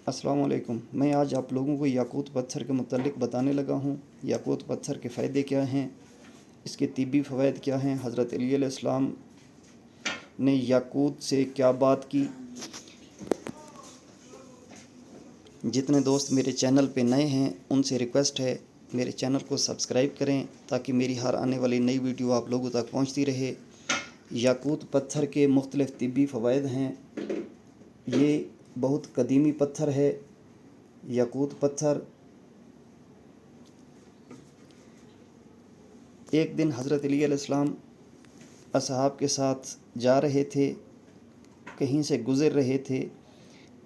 अस्सलाम वालेकुम। मैं आज आप लोगों को याकूत पत्थर के मुतल्लिक़ बताने लगा हूँ। याकूत पत्थर के फ़ायदे क्या हैं, इसके तिब्बी फ़वाइद क्या हैं, हज़रत अली अलैहिस्सलाम ने याकूत से क्या बात की। जितने दोस्त मेरे चैनल पे नए हैं उनसे रिक्वेस्ट है मेरे चैनल को सब्सक्राइब करें ताकि मेरी हर आने वाली नई वीडियो आप लोगों तक पहुँचती रहे। याकूत पत्थर के मुख्तलिफ़ तिब्बी फ़वाइद हैं। ये बहुत कदीमी पत्थर है। याकूत पत्थर एक दिन हज़रत अली अलैहिस्सलाम असहाब के साथ जा रहे थे, कहीं से गुज़र रहे थे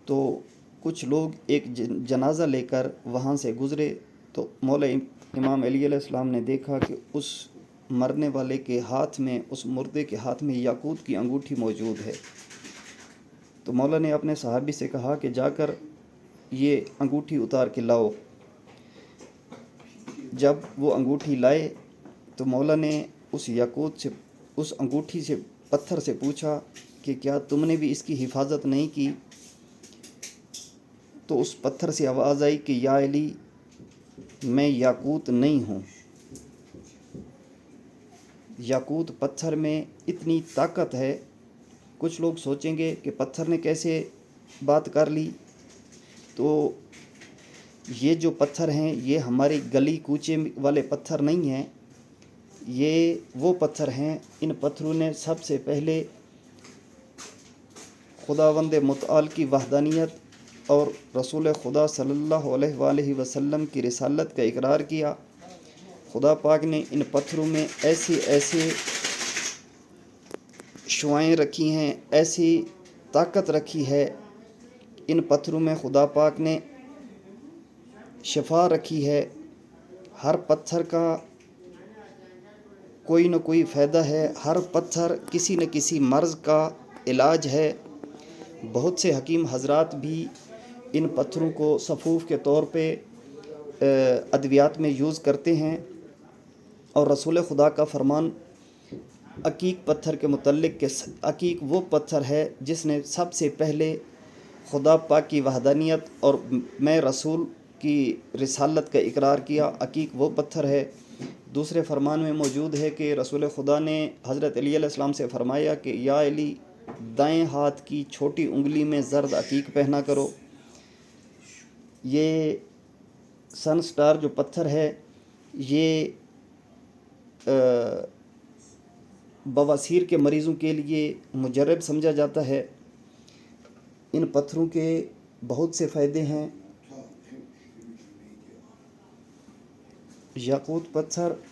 तो कुछ लोग एक जनाज़ा लेकर वहाँ से गुज़रे तो मौला इमाम अली अलैहिस्सलाम ने देखा कि उस मरने वाले के हाथ में, उस मुर्दे के हाथ में याकूत की अंगूठी मौजूद है। तो मौला ने अपने सहाबी से कहा कि जाकर ये अंगूठी उतार के लाओ। जब वो अंगूठी लाए तो मौला ने उस अंगूठी से पत्थर से पूछा कि क्या तुमने भी इसकी हिफाजत नहीं की। तो उस पत्थर से आवाज़ आई कि या अली, मैं याकूत नहीं हूँ। याकूत पत्थर में इतनी ताकत है। कुछ लोग सोचेंगे कि पत्थर ने कैसे बात कर ली। तो ये जो पत्थर हैं ये हमारे गली कूचे वाले पत्थर नहीं हैं, ये वो पत्थर हैं। इन पत्थरों ने सबसे पहले खुदावंद मुतआल की वहदानियत और रसूल खुदा सल्लल्लाहु अलैहि वसल्लम की रिसालत का इकरार किया। खुदा पाक ने इन पत्थरों में ऐसे ऐसे शुआएँ रखी हैं, ऐसी ताकत रखी है। इन पत्थरों में खुदा पाक ने शिफा रखी है। हर पत्थर का कोई न कोई फ़ायदा है, हर पत्थर किसी न किसी मर्ज़ का इलाज है। बहुत से हकीम हज़रात भी इन पत्थरों को सफ़ूफ़ के तौर पे अद्वियात में यूज़ करते हैं। और रसूल खुदा का फरमान अकीक पत्थर के मुतल्लिक़ के अकीक वो पत्थर है जिसने सबसे पहले खुदा पाक की वहदानियत और मैं रसूल की रिसालत का इकरार किया। अकीक वो पत्थर है। दूसरे फरमान में मौजूद है कि रसूल खुदा ने हज़रत अली अलैहिस्सलाम से फ़रमाया कि या अली, दाएं हाथ की छोटी उंगली में ज़र्द अकीक पहना करो। ये सन स्टार जो पत्थर है ये बवासीर के मरीज़ों के लिए मुजर्रब समझा जाता है। इन पत्थरों के बहुत से फ़ायदे हैं। याकूत पत्थर,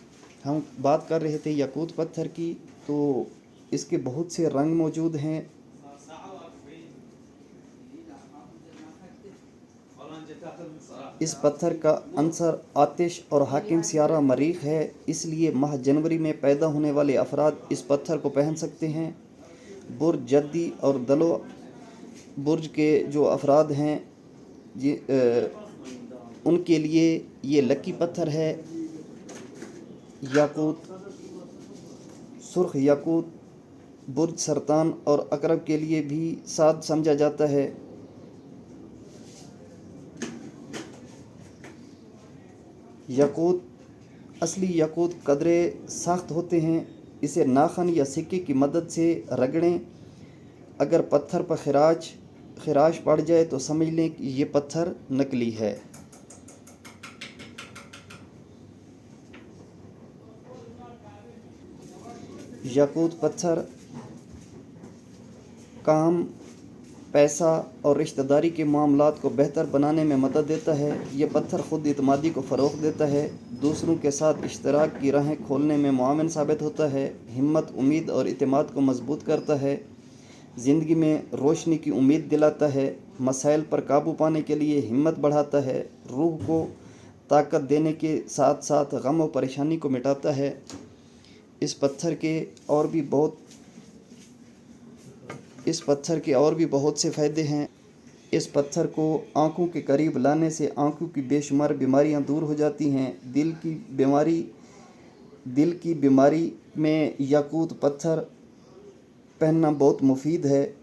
हम बात कर रहे थे याकूत पत्थर की, तो इसके बहुत से रंग मौजूद हैं। इस पत्थर का अंसर आतिश और हाकिम सियारा मरीख है, इसलिए माह जनवरी में पैदा होने वाले अफराद इस पत्थर को पहन सकते हैं। बुर्ज जद्दी और दलो बुर्ज के जो अफराद हैं उनके लिए ये लकी पत्थर है। याकूत, सुर्ख याकूत बुर्ज सरतान और अकरब के लिए भी साद समझा जाता है। याकूत, असली याकूत कदरे सख्त होते हैं। इसे नाखन या सिक्के की मदद से रगड़ें। अगर पत्थर पर खराश पड़ जाए तो समझ लें कि ये पत्थर नकली है। याकूत पत्थर काम, पैसा और रिश्तेदारी के मामलात को बेहतर बनाने में मदद देता है। ये पत्थर ख़ुद इत्मादी को फ़रोग़ देता है। दूसरों के साथ इश्तराक की राहें खोलने में मुआविन साबित होता है। हिम्मत, उम्मीद और इत्मीनान को मजबूत करता है। ज़िंदगी में रोशनी की उम्मीद दिलाता है। मसाइल पर काबू पाने के लिए हिम्मत बढ़ाता है। रूह को ताकत देने के साथ साथ गम और परेशानी को मिटाता है। इस पत्थर के और भी बहुत से फ़ायदे हैं। इस पत्थर को आँखों के करीब लाने से आँखों की बेशुमार बीमारियाँ दूर हो जाती हैं। दिल की बीमारी में याकूत पत्थर पहनना बहुत मुफीद है।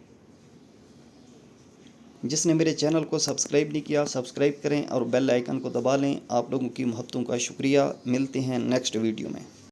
جس نے میرے چینل کو سبسکرائب نہیں کیا سبسکرائب کریں اور بیل آئیکن کو دبا لیں۔ آپ لوگوں کی محبتوں کا شکریہ۔ ملتے ہیں نیکسٹ ویڈیو میں۔